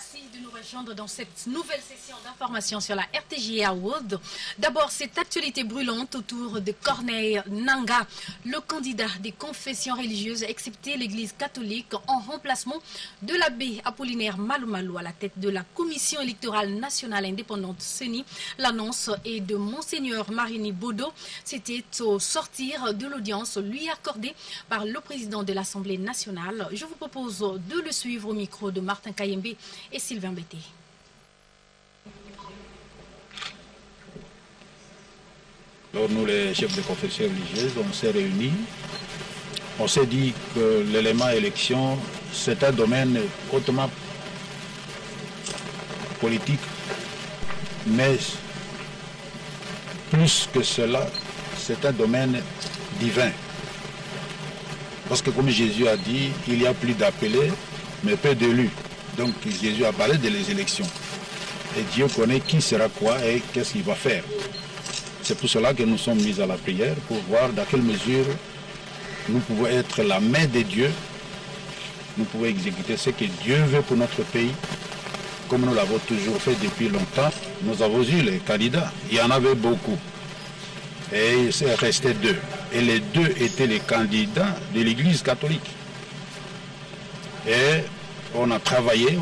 Merci de nous rejoindre dans cette nouvelle session d'information sur la RTJ Award. D'abord, cette actualité brûlante autour de Corneille Nangaa, le candidat des confessions religieuses, excepté l'Église catholique, en remplacement de l'abbé Apollinaire Malou Malou à la tête de la Commission électorale nationale indépendante CENI. L'annonce est de Monseigneur Marini Bodo. C'était au sortir de l'audience lui accordée par le président de l'Assemblée nationale. Je vous propose de le suivre au micro de Martin Kayembe et Sylvain Bété. Alors nous, les chefs de confession religieuse, on s'est réunis. On s'est dit que l'élément élection, c'est un domaine hautement politique, mais plus que cela, c'est un domaine divin. Parce que comme Jésus a dit, il y a plus d'appelés, mais peu d'élus. Donc Jésus a parlé des élections. Et Dieu connaît qui sera quoi et qu'est-ce qu'il va faire. C'est pour cela que nous sommes mis à la prière, pour voir dans quelle mesure nous pouvons être la main de Dieu. Nous pouvons exécuter ce que Dieu veut pour notre pays, comme nous l'avons toujours fait depuis longtemps. Nous avons eu les candidats, il y en avait beaucoup. Et il s'est resté deux. Et les deux étaient les candidats de l'Église catholique. Et on a travaillé.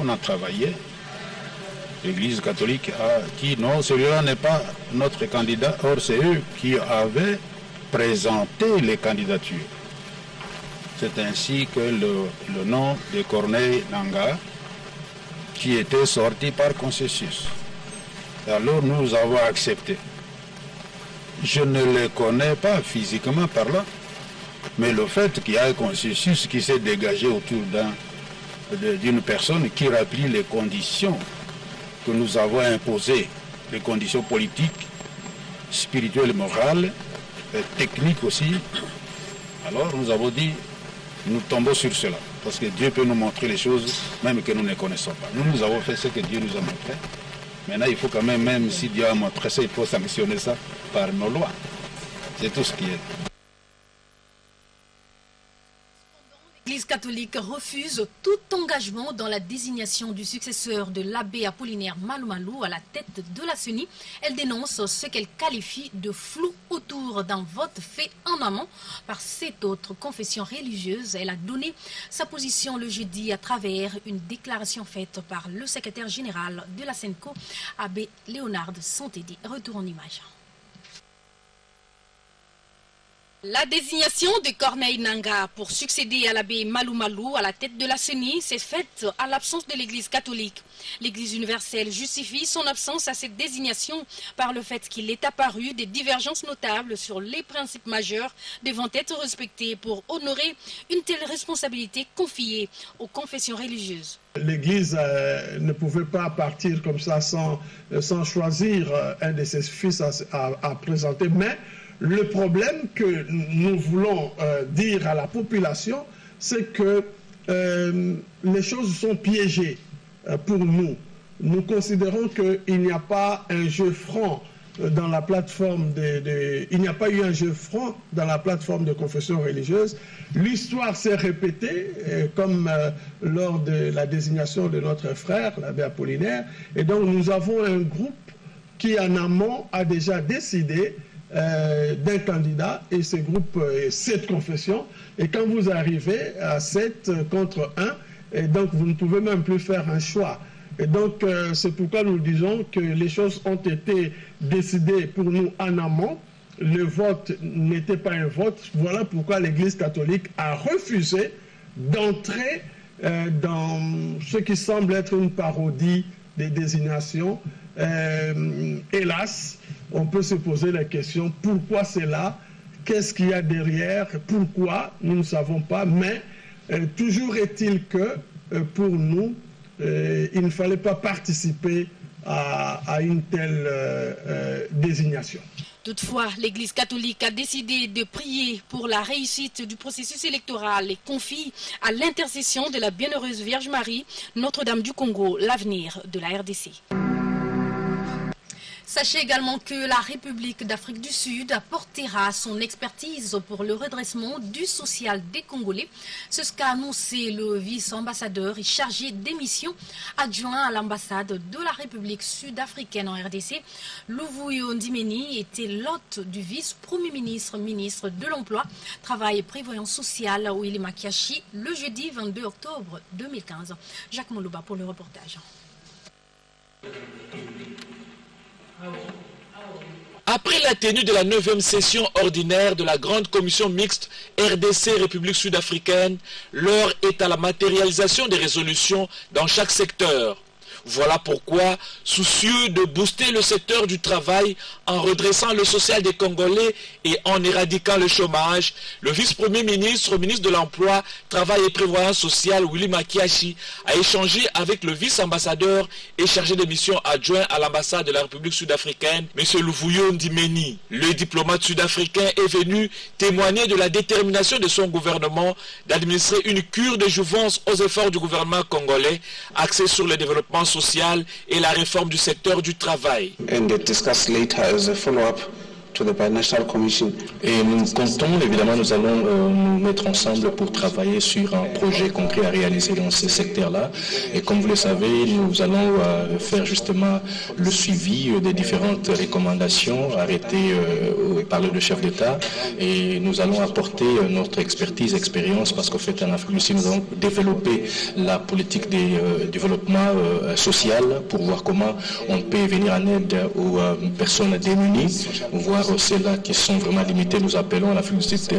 L'Église catholique a dit non, celui-là n'est pas notre candidat. Or, c'est eux qui avaient présenté les candidatures. C'est ainsi que le nom de Corneille Nangaa, qui était sorti par consensus. Alors, nous avons accepté. Je ne le connais pas physiquement parlant, mais le fait qu'il y a un consensus qui s'est dégagé autour d'une personne qui remplit les conditions que nous avons imposées, les conditions politiques, spirituelles, morales, techniques aussi. Alors nous avons dit, nous tombons sur cela, parce que Dieu peut nous montrer les choses même que nous ne connaissons pas. Nous avons fait ce que Dieu nous a montré. Maintenant, il faut quand même si Dieu a montré ça, il faut sanctionner ça par nos lois. C'est tout ce qui est. L'Église catholique refuse tout engagement dans la désignation du successeur de l'abbé Apollinaire Malou Malou à la tête de la CENI. Elle dénonce ce qu'elle qualifie de flou autour d'un vote fait en amont par cette autre confession religieuse. Elle a donné sa position le jeudi à travers une déclaration faite par le secrétaire général de la SENCO, abbé Léonard Santédi. Retour en image. La désignation de Corneille Nangaa pour succéder à l'abbé Malou Malou à la tête de la CENI s'est faite à l'absence de l'Église catholique. L'Église universelle justifie son absence à cette désignation par le fait qu'il est apparu des divergences notables sur les principes majeurs devant être respectés pour honorer une telle responsabilité confiée aux confessions religieuses. L'Église ne pouvait pas partir comme ça sans choisir un de ses fils à présenter, mais le problème que nous voulons dire à la population, c'est que les choses sont piégées pour nous. Nous considérons qu'il n'y a pas un jeu franc dans la plateforme il n'y a pas eu un jeu franc dans la plateforme de confession religieuse. L'histoire s'est répétée, comme lors de la désignation de notre frère, l'abbé Apollinaire. Et donc nous avons un groupe qui en amont a déjà décidé d'un candidat, et ce groupe est 7 confessions, et quand vous arrivez à 7 contre 1, et donc vous ne pouvez même plus faire un choix. Et donc c'est pourquoi nous disons que les choses ont été décidées pour nous en amont. Le vote n'était pas un vote. Voilà pourquoi l'Église catholique a refusé d'entrer dans ce qui semble être une parodie des désignations. Hélas, on peut se poser la question, pourquoi c'est là? Qu'est-ce qu'il y a derrière? Pourquoi? Nous ne savons pas, mais toujours est-il que pour nous, il ne fallait pas participer à une telle désignation. Toutefois, l'Église catholique a décidé de prier pour la réussite du processus électoral et confie à l'intercession de la Bienheureuse Vierge Marie, Notre-Dame du Congo, l'avenir de la RDC. Sachez également que la République d'Afrique du Sud apportera son expertise pour le redressement du social des Congolais. C'est ce qu'a annoncé le vice-ambassadeur et chargé des missions adjoint à l'ambassade de la République sud-africaine en RDC. Louvuyo Ndimeni était l'hôte du vice-premier ministre, ministre de l'Emploi, Travail et Prévoyance sociale, Willy Makiachi, le jeudi 22 octobre 2015. Jacques Moulouba pour le reportage. Après la tenue de la 9e session ordinaire de la grande commission mixte RDC-République sud-africaine, l'heure est à la matérialisation des résolutions dans chaque secteur. Voilà pourquoi, soucieux de booster le secteur du travail en redressant le social des Congolais et en éradiquant le chômage, le vice-premier ministre, ministre de l'Emploi, Travail et Prévoyance sociale, Willy Makiachi, a échangé avec le vice-ambassadeur et chargé de mission adjoint à l'ambassade de la République sud-africaine, M. Louvuyo Ndimeni. Le diplomate sud-africain est venu témoigner de la détermination de son gouvernement d'administrer une cure de jouvence aux efforts du gouvernement congolais, axée sur le développement social et la réforme du secteur du travail. Et nous comptons, évidemment, nous allons nous mettre ensemble pour travailler sur un projet concret à réaliser dans ce secteur-là. Et comme vous le savez, nous allons faire justement le suivi des différentes recommandations arrêtées par le chef d'État. Et nous allons apporter notre expertise, expérience, parce qu'en fait, en Afrique du Sud, nous allons développer la politique de développement social pour voir comment on peut venir en aide aux personnes démunies, voir ceux-là qui sont vraiment limités. Nous appelons l'Afrique du Sud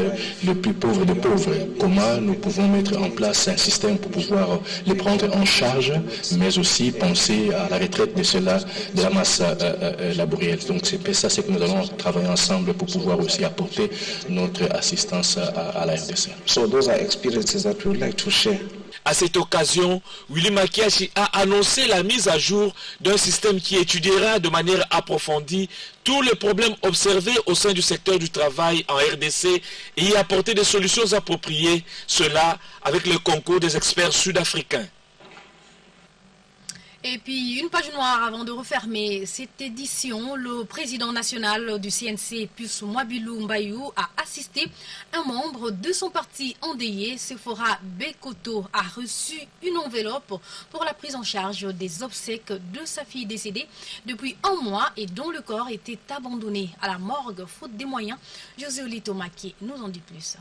le plus pauvre des pauvres. Comment nous pouvons mettre en place un système pour pouvoir les prendre en charge, mais aussi penser à la retraite de ceux-là, de la masse laborielle. Donc c'est ça, c'est que nous allons travailler ensemble pour pouvoir aussi apporter notre assistance à la RDC. So those are experiences that we would like to share. À cette occasion, Willy Makiachi a annoncé la mise à jour d'un système qui étudiera de manière approfondie tous les problèmes observés au sein du secteur du travail en RDC et y apporter des solutions appropriées, cela avec le concours des experts sud-africains. Et puis, une page noire avant de refermer cette édition, le président national du CNC, Pius Mwabilou Mbayou, a assisté. Un membre de son parti endeuillé, Sephora Bekoto, a reçu une enveloppe pour la prise en charge des obsèques de sa fille décédée depuis un mois et dont le corps était abandonné à la morgue faute des moyens. José Olito Maki nous en dit plus.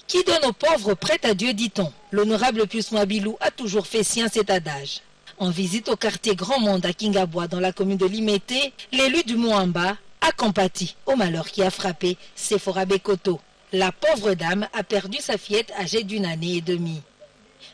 Qui donne aux pauvres prête à Dieu, dit-on. L'honorable Pius Mwabilou a toujours fait sien cet adage. En visite au quartier Grand Monde à Kingabwa, dans la commune de Limete, l'élu du Moamba a compati au malheur qui a frappé Sephora Bekoto. La pauvre dame a perdu sa fillette âgée d'1 année et demie.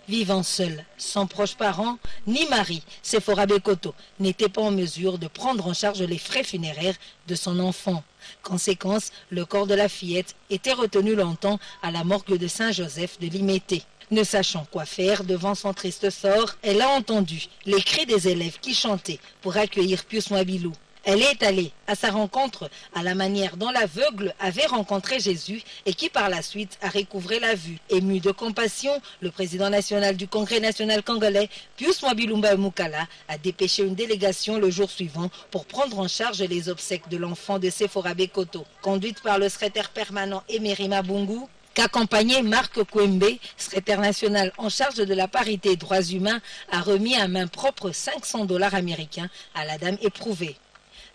Vivant seule, sans proches parents, ni mari, Sephora Bekoto n'était pas en mesure de prendre en charge les frais funéraires de son enfant. Conséquence, le corps de la fillette était retenu longtemps à la morgue de Saint-Joseph de Limete. Ne sachant quoi faire devant son triste sort, elle a entendu les cris des élèves qui chantaient pour accueillir Pius Mwabilou. Elle est allée à sa rencontre à la manière dont l'aveugle avait rencontré Jésus et qui par la suite a recouvré la vue. Ému de compassion, le président national du Congrès national congolais, Pius Mwabilou Mukala, a dépêché une délégation le jour suivant pour prendre en charge les obsèques de l'enfant de Sephora Bekoto. Conduite par le secrétaire permanent Emery Mabungu, qu'accompagné Marc Kwembe, secrétaire national en charge de la parité et droits humains, a remis à main propre $500 américains à la dame éprouvée.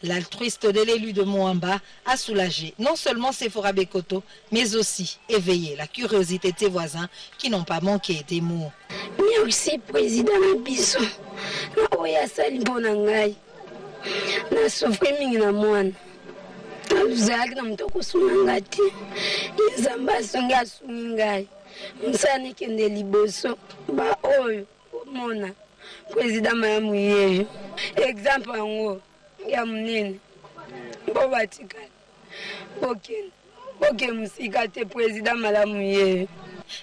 L'altruiste de l'élu de Moamba a soulagé non seulement Sephora Bekoto, mais aussi éveillé la curiosité de ses voisins qui n'ont pas manqué des mots. Merci président Nabiso. Na oya sali bona ngai. Na sofre mingi na mwana. Aluzaki na mtoko sunangati. Nzamba songa sungai. Msani kende liboso ba oyo mona. Président mayamu yeyo. Exemple ngo. Ya mnene bobatika boke musikate président malamu ye.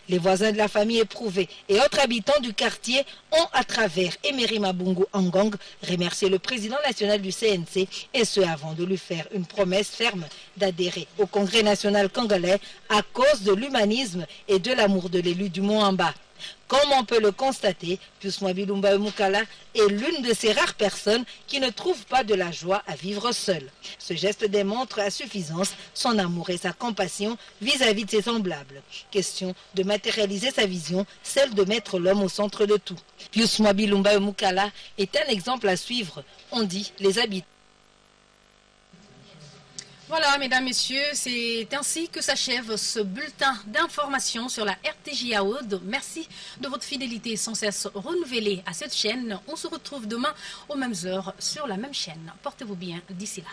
Les voisins de la famille éprouvée et autres habitants du quartier ont, à travers Emery Mabungu Angong, remercié le président national du CNC, et ce avant de lui faire une promesse ferme d'adhérer au Congrès national congolais à cause de l'humanisme et de l'amour de l'élu du Moamba. Comme on peut le constater, Pius Mwabilumba Mukala est l'une de ces rares personnes qui ne trouvent pas de la joie à vivre seule. Ce geste démontre à suffisance son amour et sa compassion vis-à-vis de ses semblables. Question de matérialiser sa vision, celle de mettre l'homme au centre de tout. Pius Mwabilumba Mukala est un exemple à suivre, on dit les habitants. Voilà, mesdames, messieurs, c'est ainsi que s'achève ce bulletin d'information sur la RTJ Yaoundé. Merci de votre fidélité sans cesse renouvelée à cette chaîne. On se retrouve demain aux mêmes heures sur la même chaîne. Portez-vous bien d'ici là.